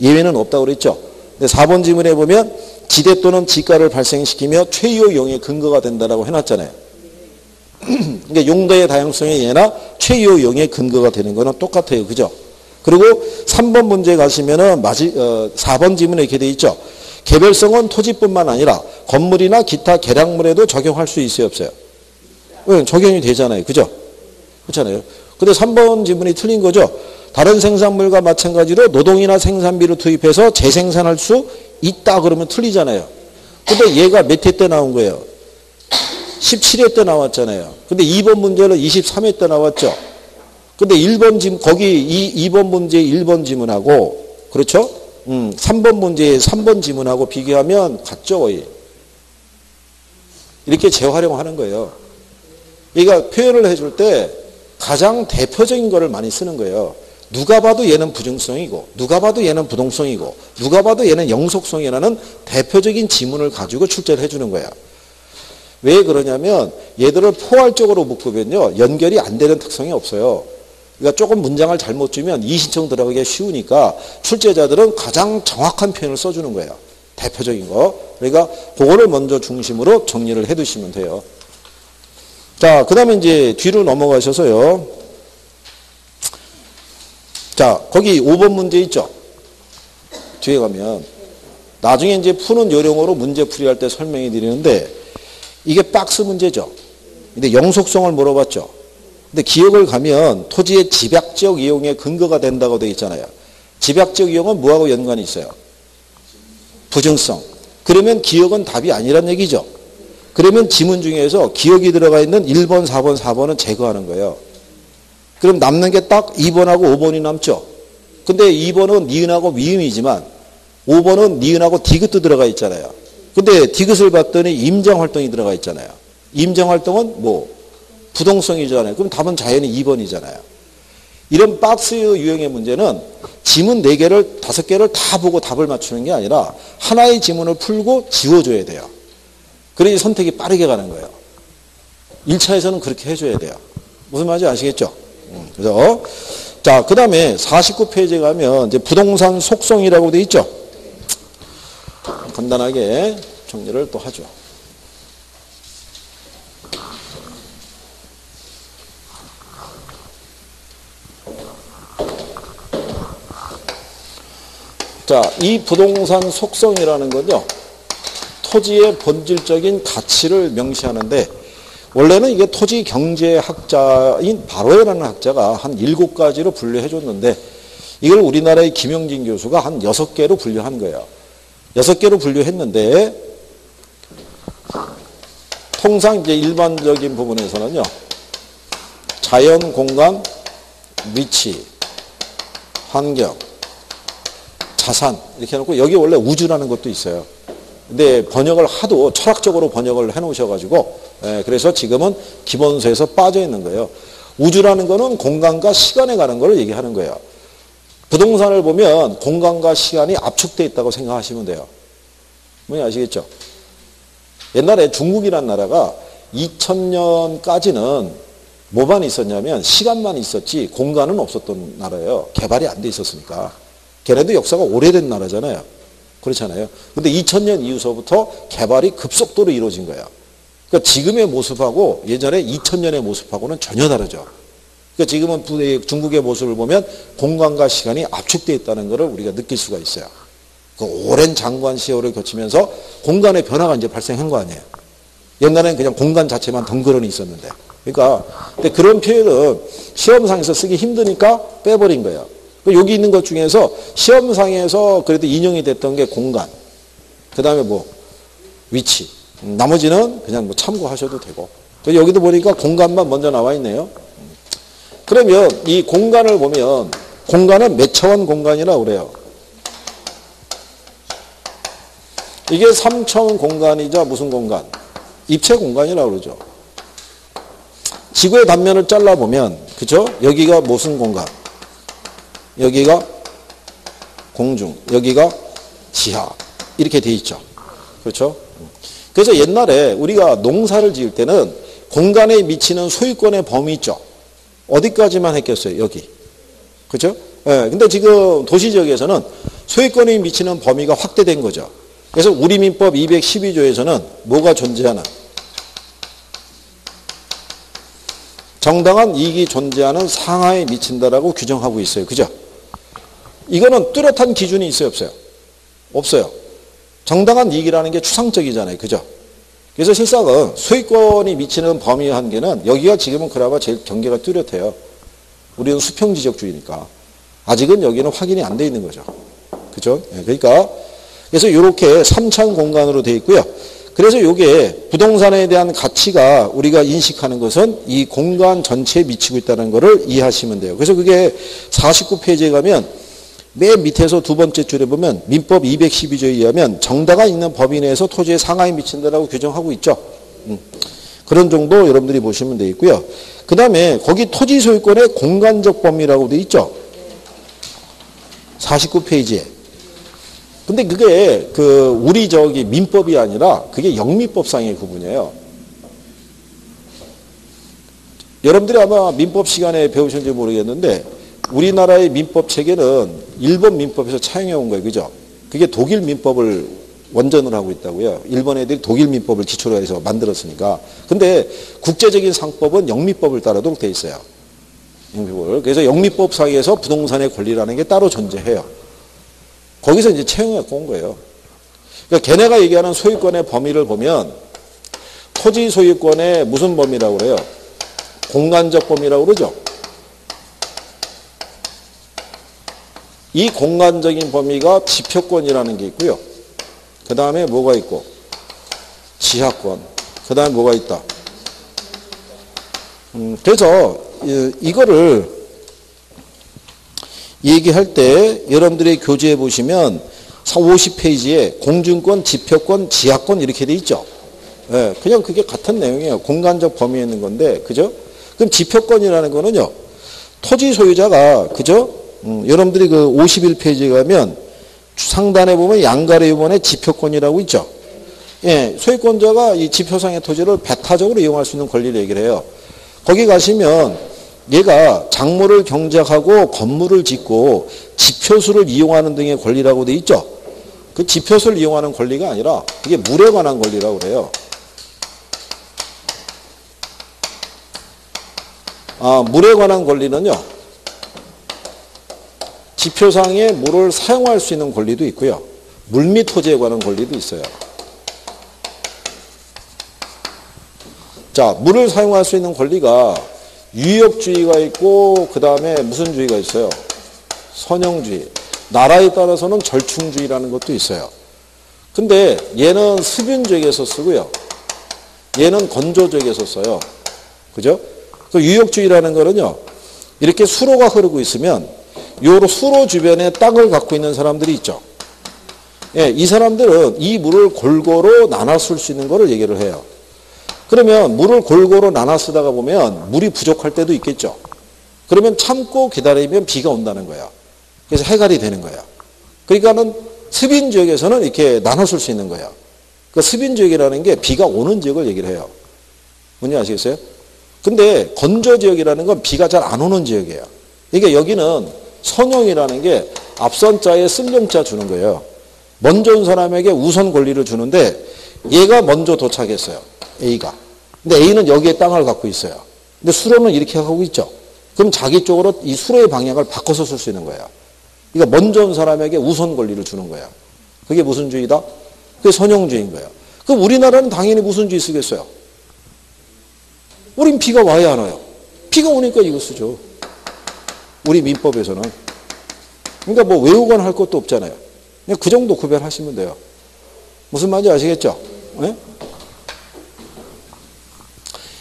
예외는 없다고 그랬죠. 근데 4번 지문에 보면 지대 또는 지가를 발생시키며 최유효용의 근거가 된다라고 해놨잖아요. 그러니까 용도의 다양성의 예나 최유효용의 근거가 되는 거는 똑같아요. 그죠? 그리고 3번 문제 가시면은 4번 지문에 이렇게 돼 있죠. 개별성은 토지뿐만 아니라 건물이나 기타 개량물에도 적용할 수 있어요, 없어요? 왜? 적용이 되잖아요. 그죠? 그렇잖아요. 근데 3번 지문이 틀린 거죠. 다른 생산물과 마찬가지로 노동이나 생산비를 투입해서 재생산할 수 있다 그러면 틀리잖아요. 근데 얘가 몇 회 때 나온 거예요? 17회 때 나왔잖아요. 근데 2번 문제는 23회 때 나왔죠. 근데 1번 지문, 거기 2번 문제 1번 지문하고, 그렇죠? 3번 문제 3번 지문하고 비교하면 같죠, 거의. 이렇게 재활용하는 거예요. 그러니까 표현을 해줄 때 가장 대표적인 거를 많이 쓰는 거예요. 누가 봐도 얘는 부증성이고, 누가 봐도 얘는 부동성이고, 누가 봐도 얘는 영속성이라는 대표적인 지문을 가지고 출제를 해주는 거예요. 왜 그러냐면 얘들을 포괄적으로 묶으면요 연결이 안 되는 특성이 없어요. 그러니까 조금 문장을 잘못 주면 이신청 들어가기가 쉬우니까 출제자들은 가장 정확한 표현을 써주는 거예요. 대표적인 거. 그러니까 그거를 먼저 중심으로 정리를 해두시면 돼요. 자, 그 다음에 이제 뒤로 넘어가셔서요. 자, 거기 5번 문제 있죠? 뒤에 가면 나중에 이제 푸는 요령으로 문제 풀이할 때 설명해 드리는데 이게 박스 문제죠. 근데 영속성을 물어봤죠. 근데 기억을 가면 토지의 집약적 이용의 근거가 된다고 되어 있잖아요. 집약적 이용은 뭐하고 연관이 있어요? 부증성. 그러면 기억은 답이 아니란 얘기죠. 그러면 지문 중에서 기억이 들어가 있는 1번, 4번, 4번은 제거하는 거예요. 그럼 남는 게 딱 2번하고 5번이 남죠. 근데 2번은 니은하고 미음이지만 5번은 니은하고 디귿도 들어가 있잖아요. 근데 디귿을 봤더니 임장활동이 들어가 있잖아요. 임장활동은 뭐? 부동성이잖아요. 그럼 답은 자연히 2번이잖아요. 이런 박스 유형의 문제는 지문 4개를 5개를 다 보고 답을 맞추는 게 아니라 하나의 지문을 풀고 지워줘야 돼요. 그래야 선택이 빠르게 가는 거예요. 1차에서는 그렇게 해줘야 돼요. 무슨 말인지 아시겠죠? 그래서 자, 그 다음에 49페이지에 가면 이제 부동산 속성이라고 돼 있죠? 간단하게 정리를 또 하죠. 자, 이 부동산 속성이라는 건요, 토지의 본질적인 가치를 명시하는데, 원래는 이게 토지 경제학자인 바로에라는 학자가 한 7가지로 분류해 줬는데, 이걸 우리나라의 김영진 교수가 한 6개로 분류한 거예요. 6개로 분류했는데, 통상 이제 일반적인 부분에서는요, 자연, 공간, 위치, 환경, 자산 이렇게 해놓고 여기 원래 우주라는 것도 있어요. 근데 번역을 하도 철학적으로 번역을 해놓으셔가지고 그래서 지금은 기본서에서 빠져 있는 거예요. 우주라는 거는 공간과 시간에 가는 걸 얘기하는 거예요. 부동산을 보면 공간과 시간이 압축되어 있다고 생각하시면 돼요. 뭔지 아시겠죠? 옛날에 중국이라는 나라가 2000년까지는 뭐만 있었냐면 시간만 있었지 공간은 없었던 나라예요. 개발이 안 돼 있었으니까. 걔네도 역사가 오래된 나라잖아요. 그렇잖아요. 근데 2000년 이후서부터 개발이 급속도로 이루어진 거예요. 그러니까 지금의 모습하고 예전에 2000년의 모습하고는 전혀 다르죠. 그러니까 지금은 중국의 모습을 보면 공간과 시간이 압축되어 있다는 것을 우리가 느낄 수가 있어요. 그 오랜 장관 시절을 거치면서 공간의 변화가 이제 발생한 거 아니에요. 옛날에는 그냥 공간 자체만 덩그러니 있었는데. 그러니까 근데 그런 표현은 시험상에서 쓰기 힘드니까 빼버린 거예요. 여기 있는 것 중에서 시험상에서 그래도 인용이 됐던 게 공간, 그 다음에 뭐 위치, 나머지는 그냥 뭐 참고하셔도 되고. 여기도 보니까 공간만 먼저 나와 있네요. 그러면 이 공간을 보면 공간은 몇 차원 공간이라고 그래요. 이게 3차원 공간이자 무슨 공간? 입체 공간이라고 그러죠. 지구의 단면을 잘라보면 그죠? 여기가 무슨 공간? 여기가 공중, 여기가 지하 이렇게 돼 있죠. 그렇죠? 그래서 옛날에 우리가 농사를 지을 때는 공간에 미치는 소유권의 범위 있죠. 어디까지만 했겠어요? 여기. 그렇죠? 예, 근데 지금 도시지역에서는 소유권이 미치는 범위가 확대된 거죠. 그래서 우리 민법 212조에서는 뭐가 존재하나? 정당한 이익이 존재하는 상하에 미친다라고 규정하고 있어요. 그죠? 이거는 뚜렷한 기준이 있어요, 없어요? 없어요. 정당한 이익이라는 게 추상적이잖아요. 그죠? 그래서 실상은 소유권이 미치는 범위 한계는 여기가 지금은 그나마 제일 경계가 뚜렷해요. 우리는 수평지적주의니까. 아직은 여기는 확인이 안 돼 있는 거죠. 그죠? 그러니까 그래서 이렇게 3차원 공간으로 되어 있고요. 그래서 이게 부동산에 대한 가치가 우리가 인식하는 것은 이 공간 전체에 미치고 있다는 것을 이해하시면 돼요. 그래서 그게 49페이지에 가면 맨 밑에서 두 번째 줄에 보면 민법 212조에 의하면 정당한 있는 범위 내에서 토지의 상하에 미친다라고 규정하고 있죠. 그런 정도 여러분들이 보시면 되겠고요. 그 다음에 거기 토지 소유권의 공간적 범위라고 되어 있죠. 49페이지에. 근데 그게 우리 민법이 아니라 그게 영미법상의 구분이에요. 여러분들이 아마 민법 시간에 배우셨는지 모르겠는데 우리나라의 민법 체계는 일본 민법에서 차용해 온 거예요. 그죠? 그게 독일 민법을 원전을 하고 있다고요. 일본 애들이 독일 민법을 기초로 해서 만들었으니까. 근데 국제적인 상법은 영미법을 따르도록 돼 있어요. 영미법을. 그래서 영미법 사이에서 부동산의 권리라는 게 따로 존재해요. 거기서 이제 채용해 온 거예요. 그러니까 걔네가 얘기하는 소유권의 범위를 보면 토지 소유권의 무슨 범위라고 그래요? 공간적 범위라고 그러죠. 이 공간적인 범위가 지표권이라는 게 있고요. 그 다음에 뭐가 있고? 지하권. 그 다음에 뭐가 있다? 그래서 이거를 얘기할 때 여러분들이 교재에 보시면 50페이지에 공중권, 지표권, 지하권 이렇게 돼 있죠. 예, 그냥 그게 같은 내용이에요. 공간적 범위에 있는 건데, 그죠? 그럼 지표권이라는 거는요, 토지 소유자가, 그죠? 여러분들이 그 51페이지에 가면 상단에 보면 양가래 유본의 지표권이라고 있죠. 예, 소유권자가 이 지표상의 토지를 배타적으로 이용할 수 있는 권리를 얘기를 해요. 거기 가시면 얘가 작물을 경작하고 건물을 짓고 지표수를 이용하는 등의 권리라고 돼 있죠. 그 지표수를 이용하는 권리가 아니라 이게 물에 관한 권리라고 그래요. 물에 관한 권리는요, 지표상의 물을 사용할 수 있는 권리도 있고요. 물 및 토지에 관한 권리도 있어요. 자, 물을 사용할 수 있는 권리가 유역주의가 있고 그 다음에 무슨 주의가 있어요? 선형주의. 나라에 따라서는 절충주의라는 것도 있어요. 근데 얘는 습윤지역에서 쓰고요. 얘는 건조지역에서 써요. 그죠? 그 유역주의라는 거는요, 이렇게 수로가 흐르고 있으면 요 수로 주변에 땅을 갖고 있는 사람들이 있죠. 예, 이 사람들은 이 물을 골고루 나눠 쓸 수 있는 거를 얘기를 해요. 그러면 물을 골고루 나눠 쓰다가 보면 물이 부족할 때도 있겠죠. 그러면 참고 기다리면 비가 온다는 거야. 그래서 해갈이 되는 거야. 그러니까는 습인 지역에서는 이렇게 나눠 쓸 수 있는 거야. 그 습인 지역이라는 게 비가 오는 지역을 얘기를 해요. 뭔지 아시겠어요? 근데 건조 지역이라는 건 비가 잘 안 오는 지역이에요. 그러니까 여기는 선형이라는 게 앞선 자에 쓸령자 주는 거예요. 먼저 온 사람에게 우선 권리를 주는데 얘가 먼저 도착했어요. A가. 근데 A는 여기에 땅을 갖고 있어요. 근데 수로는 이렇게 하고 있죠. 그럼 자기 쪽으로 이 수로의 방향을 바꿔서 쓸 수 있는 거예요. 그러니까 먼저 온 사람에게 우선 권리를 주는 거예요. 그게 무슨 주의다? 그게 선형주의인 거예요. 그럼 우리나라는 당연히 무슨 주의 쓰겠어요? 우린 비가 와야 하나요? 비가 오니까 이거 쓰죠. 우리 민법에서는. 그러니까 뭐 외우거나 할 것도 없잖아요. 그냥 그 정도 구별하시면 돼요. 무슨 말인지 아시겠죠? 네?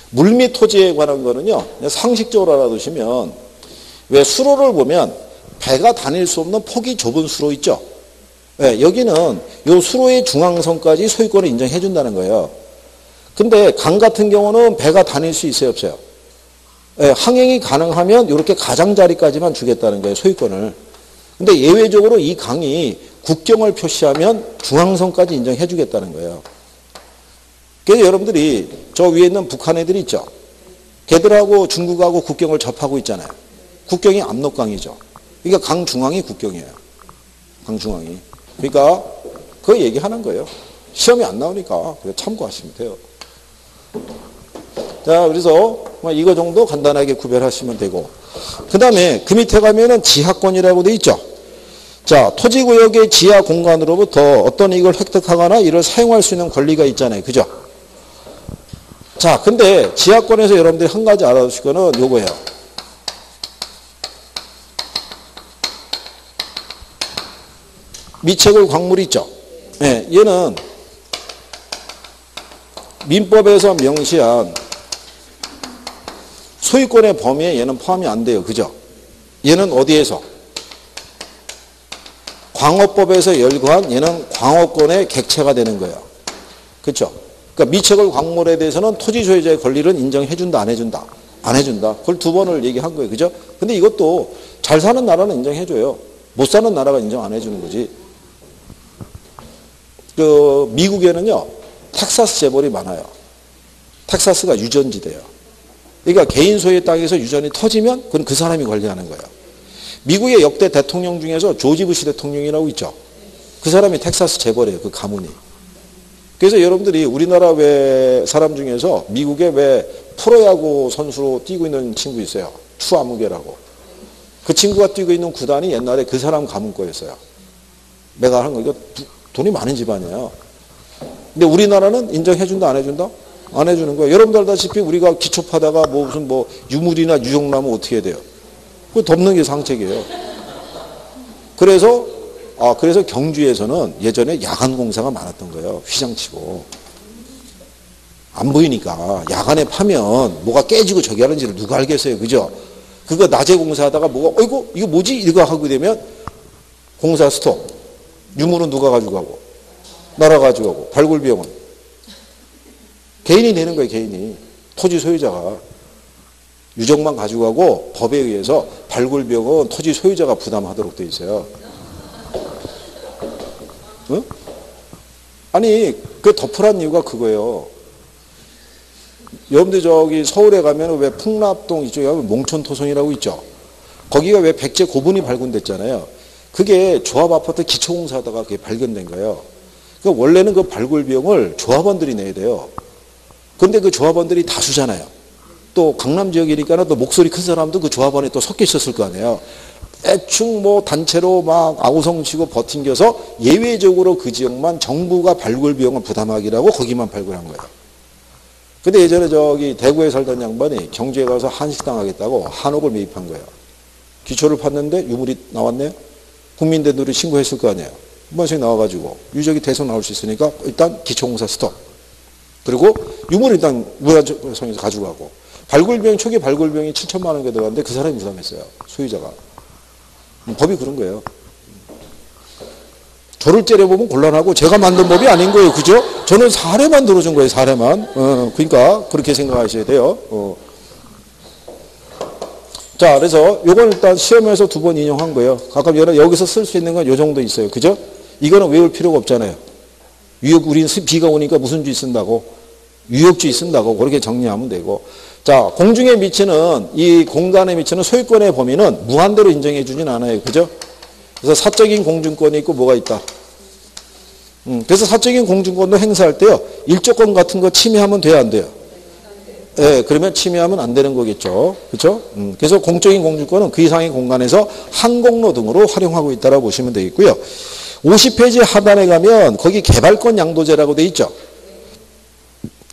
물 및 토지에 관한 거는요, 상식적으로 알아두시면, 왜 수로를 보면 배가 다닐 수 없는 폭이 좁은 수로 있죠? 네, 여기는 요 수로의 중앙선까지 소유권을 인정해 준다는 거예요. 근데 강 같은 경우는 배가 다닐 수 있어요, 없어요? 네, 항행이 가능하면 이렇게 가장자리까지만 주겠다는 거예요, 소유권을. 근데 예외적으로 이 강이 국경을 표시하면 중앙선까지 인정해 주겠다는 거예요. 그래서 여러분들이 저 위에 있는 북한 애들이 있죠. 걔들하고 중국하고 국경을 접하고 있잖아요. 국경이 압록강이죠. 그러니까 강 중앙이 국경이에요. 강 중앙이. 그러니까 그 얘기하는 거예요. 시험이 안 나오니까 참고하시면 돼요. 자, 그래서 이거 정도 간단하게 구별하시면 되고, 그 다음에 그 밑에 가면은 지하권이라고 돼 있죠. 자, 토지구역의 지하 공간으로부터 어떤 이익을 획득하거나 이를 사용할 수 있는 권리가 있잖아요. 그죠? 자, 근데 지하권에서 여러분들이 한 가지 알아두실 거는 요거예요. 미채굴 광물 있죠? 예, 얘는 민법에서 명시한 소유권의 범위에 얘는 포함이 안 돼요. 그죠? 얘는 어디에서? 광업법에서 열거한 얘는 광업권의 객체가 되는 거예요. 그렇죠? 그러니까 미채굴 광물에 대해서는 토지 소유자의 권리를 인정해 준다, 안 해준다? 안 해준다. 그걸 두 번을 얘기한 거예요. 그죠? 근데 이것도 잘 사는 나라는 인정해 줘요. 못 사는 나라가 인정 안 해주는 거지. 그 미국에는요, 텍사스 재벌이 많아요. 텍사스가 유전지대예요. 그러니까 개인 소유의 땅에서 유전이 터지면 그건 그 사람이 관리하는 거예요. 미국의 역대 대통령 중에서 조지 부시 대통령이라고 있죠. 그 사람이 텍사스 재벌이에요. 그 가문이. 그래서 여러분들이 우리나라 외 사람 중에서 미국에 왜 프로야구 선수로 뛰고 있는 친구 있어요. 추아무개라고. 그 친구가 뛰고 있는 구단이 옛날에 그 사람 가문 거였어요. 내가 하는 거 이거 돈이 많은 집안이에요. 근데 우리나라는 인정해준다, 안 해준다? 안 해주는 거예요. 여러분들 알다시피 우리가 기초파다가 뭐 무슨 뭐 유물이나 유적 나면 어떻게 해야 돼요? 그거 덮는 게 상책이에요. 그래서 경주에서는 예전에 야간 공사가 많았던 거예요. 휘장치고. 안 보이니까 야간에 파면 뭐가 깨지고 저기 하는지를 누가 알겠어요. 그죠? 그거 낮에 공사하다가 뭐가 어이구 이거 뭐지? 이거 하게 되면 공사 스톱. 유물은 누가 가지고 가고? 나라 가지고 가고. 발굴비용은? 개인이 내는 거예요. 개인이. 토지 소유자가. 유적만 가지고 가고 법에 의해서 발굴비용은 토지 소유자가 부담하도록 돼 있어요. 응? 아니, 그 덮으란 이유가 그거예요. 여러분들 저기 서울에 가면 왜 풍납동 이쪽에 가면 몽촌토성이라고 있죠. 거기가 왜 백제 고분이 발굴됐잖아요. 그게 조합 아파트 기초공사하다가 그게 발견된 거예요. 그러니까 원래는 그 발굴 비용을 조합원들이 내야 돼요. 그런데 그 조합원들이 다수잖아요. 또 강남 지역이니까 또 목소리 큰 사람도 그 조합원에 또 섞여 있었을 거 아니에요. 대충 뭐 단체로 막 아우성 치고 버팅겨서 예외적으로 그 지역만 정부가 발굴 비용을 부담하기라고 거기만 발굴한 거예요. 근데 예전에 저기 대구에 살던 양반이 경주에 가서 한식당 하겠다고 한옥을 매입한 거예요. 기초를 팠는데 유물이 나왔네요. 국민대누리 신고했을 거 아니에요. 한번씩 나와가지고 유적이 대성 나올 수 있으니까 일단 기초공사 스톱. 그리고 유물을 일단 문화청에서 가져가고 발굴 비용 초기 발굴 비용이 7천만 원가 들어갔는데 그 사람이 부담했어요. 소유자가. 법이 그런 거예요. 저를 째려보면 곤란하고 제가 만든 법이 아닌 거예요. 그죠? 저는 사례만 들어준 거예요. 사례만. 그러니까 그렇게 생각하셔야 돼요. 자, 그래서 요건 일단 시험에서 2번 인용한 거예요. 가끔 여기서 쓸 수 있는 건 요 정도 있어요. 그죠? 이거는 외울 필요가 없잖아요. 우리는 비가 오니까 무슨 주의 쓴다고? 유역주의 쓴다고 그렇게 정리하면 되고. 자, 공중에 미치는 이 공간에 미치는 소유권의 범위는 무한대로 인정해 주진 않아요. 그죠? 그래서 사적인 공중권이 있고 뭐가 있다. 그래서 사적인 공중권도 행사할 때요. 일조권 같은 거 침해하면 돼요, 안 돼요? 예, 그러면 침해하면 안 되는 거겠죠. 그렇죠? 그래서 공적인 공중권은 그 이상의 공간에서 항공로 등으로 활용하고 있다고 보시면 되겠고요. 50페이지 하단에 가면 거기 개발권 양도제라고 돼 있죠.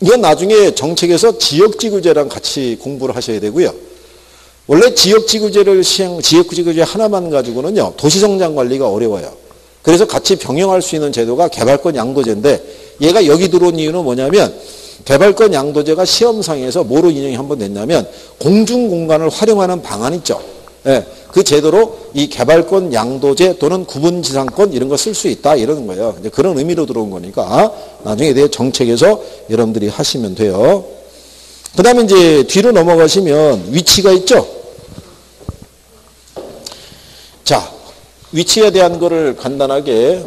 이건 나중에 정책에서 지역지구제랑 같이 공부를 하셔야 되고요. 원래 지역지구제 하나만 가지고는요, 도시성장 관리가 어려워요. 그래서 같이 병행할 수 있는 제도가 개발권 양도제인데, 얘가 여기 들어온 이유는 뭐냐면, 개발권 양도제가 시험상에서 뭐로 인용이 한번 됐냐면, 공중공간을 활용하는 방안 있죠. 예, 그 제도로 이 개발권 양도제 또는 구분지상권 이런 거 쓸 수 있다 이러는 거예요. 이제 그런 의미로 들어온 거니까 나중에 대해 정책에서 여러분들이 하시면 돼요. 그 다음에 이제 뒤로 넘어가시면 위치가 있죠. 자, 위치에 대한 거를 간단하게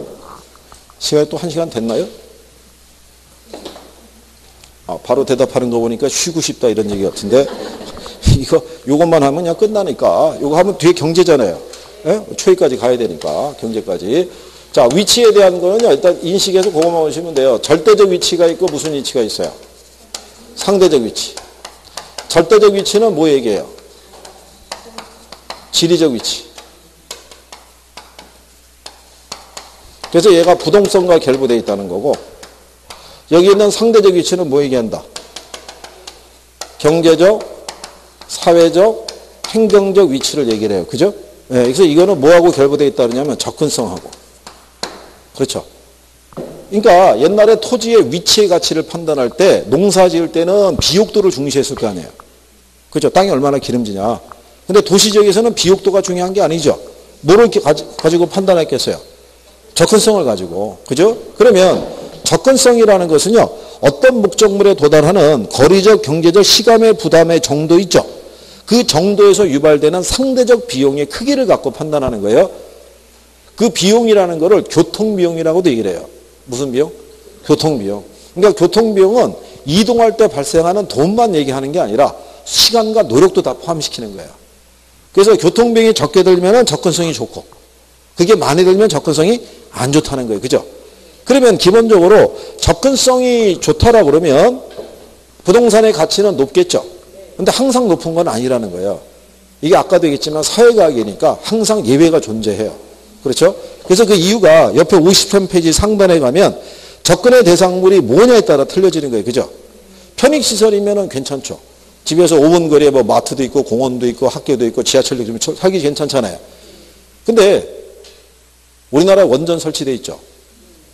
시간이 또 1시간 됐나요? 바로 대답하는 거 보니까 쉬고 싶다 이런 얘기 같은데 요것만 하면 그냥 끝나니까 요거 하면 뒤에 경제잖아요. 예? 초기까지 가야 되니까 경제까지. 자, 위치에 대한 거는요. 일단 인식해서 그거만 보시면 돼요. 절대적 위치가 있고 무슨 위치가 있어요? 상대적 위치. 절대적 위치는 뭐 얘기해요? 지리적 위치. 그래서 얘가 부동성과 결부되어 있다는 거고, 여기 있는 상대적 위치는 뭐 얘기한다? 경제적, 사회적, 행정적 위치를 얘기를 해요. 그죠? 네, 그래서 이거는 뭐하고 결부되어 있다 그러냐면 접근성하고. 그렇죠. 그러니까 옛날에 토지의 위치의 가치를 판단할 때 농사 지을 때는 비옥도를 중시했을 거 아니에요. 그죠? 땅이 얼마나 기름지냐. 근데 도시지역에서는 비옥도가 중요한 게 아니죠. 뭐를 가지고 판단했겠어요? 접근성을 가지고. 그죠? 그러면 접근성이라는 것은요, 어떤 목적물에 도달하는 거리적, 경제적, 시간의 부담의 정도 있죠. 그 정도에서 유발되는 상대적 비용의 크기를 갖고 판단하는 거예요. 그 비용이라는 거를 교통비용이라고도 얘기를 해요. 무슨 비용? 교통비용. 그러니까 교통비용은 이동할 때 발생하는 돈만 얘기하는 게 아니라 시간과 노력도 다 포함시키는 거예요. 그래서 교통비용이 적게 들면 접근성이 좋고, 그게 많이 들면 접근성이 안 좋다는 거예요. 그죠? 그러면 기본적으로 접근성이 좋다라고 그러면 부동산의 가치는 높겠죠. 근데 항상 높은 건 아니라는 거예요. 이게 아까도 얘기했지만 사회과학이니까 항상 예외가 존재해요. 그렇죠? 그래서 그 이유가 옆에 53페이지 상단에 가면 접근의 대상물이 뭐냐에 따라 틀려지는 거예요. 그죠? 편익시설이면 괜찮죠. 집에서 5분 거리에 뭐 마트도 있고 공원도 있고 학교도 있고 지하철도 있고 살기 괜찮잖아요. 근데 우리나라에 원전 설치되어 있죠.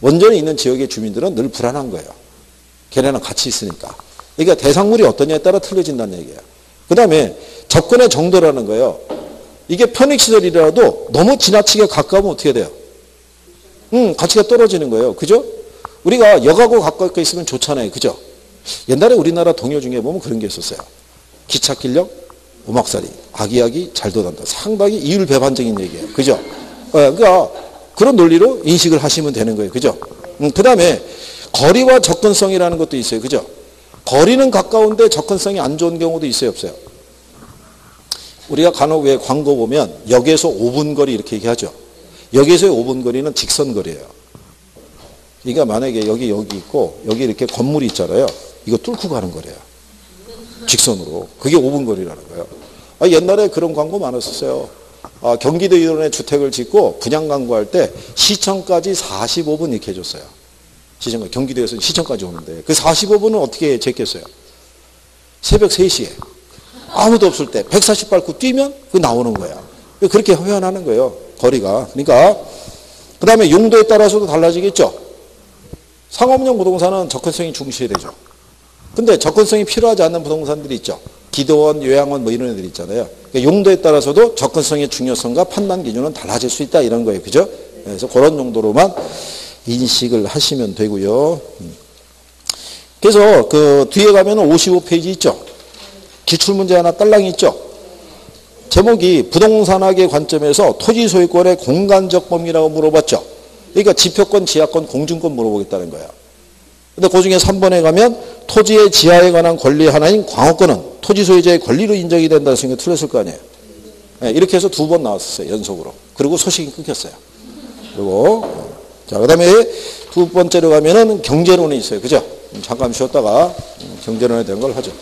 원전이 있는 지역의 주민들은 늘 불안한 거예요. 걔네는 같이 있으니까. 그러니까 대상물이 어떠냐에 따라 틀려진다는 얘기예요. 그 다음에 접근의 정도라는 거예요. 이게 편익시설이라도 너무 지나치게 가까우면 어떻게 돼요? 가치가 떨어지는 거예요. 그죠? 우리가 역하고 가깝게 있으면 좋잖아요. 그죠? 옛날에 우리나라 동요 중에 보면 그런 게 있었어요. 기찻길역, 오막살이, 아기야기 잘 도단다. 상당히 이율배반적인 얘기예요. 그죠? 그러니까 그런 논리로 인식을 하시면 되는 거예요. 그죠? 그 다음에 거리와 접근성이라는 것도 있어요. 그죠? 거리는 가까운데 접근성이 안 좋은 경우도 있어요, 없어요? 우리가 간혹 왜 광고 보면 여기에서 5분 거리 이렇게 얘기하죠. 여기에서의 5분 거리는 직선 거리예요. 그러니까 만약에 여기 있고 여기 이렇게 건물이 있잖아요. 이거 뚫고 가는 거래요. 직선으로. 그게 5분 거리라는 거예요. 옛날에 그런 광고 많았었어요. 경기도 일원에 주택을 짓고 분양 광고할 때 시청까지 45분 이렇게 해줬어요. 경기도에서 시청까지 오는데 그 45분은 어떻게 쟀겠어요? 새벽 3시에 아무도 없을 때 140 밟고 뛰면 그 나오는 거야. 그렇게 표현하는 거예요. 거리가. 그러니까 그 다음에 용도에 따라서도 달라지겠죠. 상업용 부동산은 접근성이 중시해야 되죠. 근데 접근성이 필요하지 않는 부동산들이 있죠. 기도원, 요양원 뭐 이런 애들이 있잖아요. 그러니까 용도에 따라서도 접근성의 중요성과 판단 기준은 달라질 수 있다 이런 거예요. 그죠? 그래서 그런 정도로만 인식을 하시면 되고요. 그래서 그 뒤에 가면은 55페이지 있죠. 기출문제 하나 딸랑이 있죠. 제목이 부동산학의 관점에서 토지 소유권의 공간적 범위라고 물어봤죠. 그러니까 지표권, 지하권, 공증권 물어보겠다는 거야. 근데 그 중에 3번에 가면 토지의 지하에 관한 권리 하나인 광업권은 토지 소유자의 권리로 인정이 된다는 생각이 틀렸을 거 아니에요. 네, 이렇게 해서 2번 나왔었어요. 연속으로. 그리고 소식이 끊겼어요. 그리고 자, 그 다음에 두 번째로 가면은 경제론이 있어요. 그죠? 잠깐 쉬었다가 경제론에 대한 걸 하죠.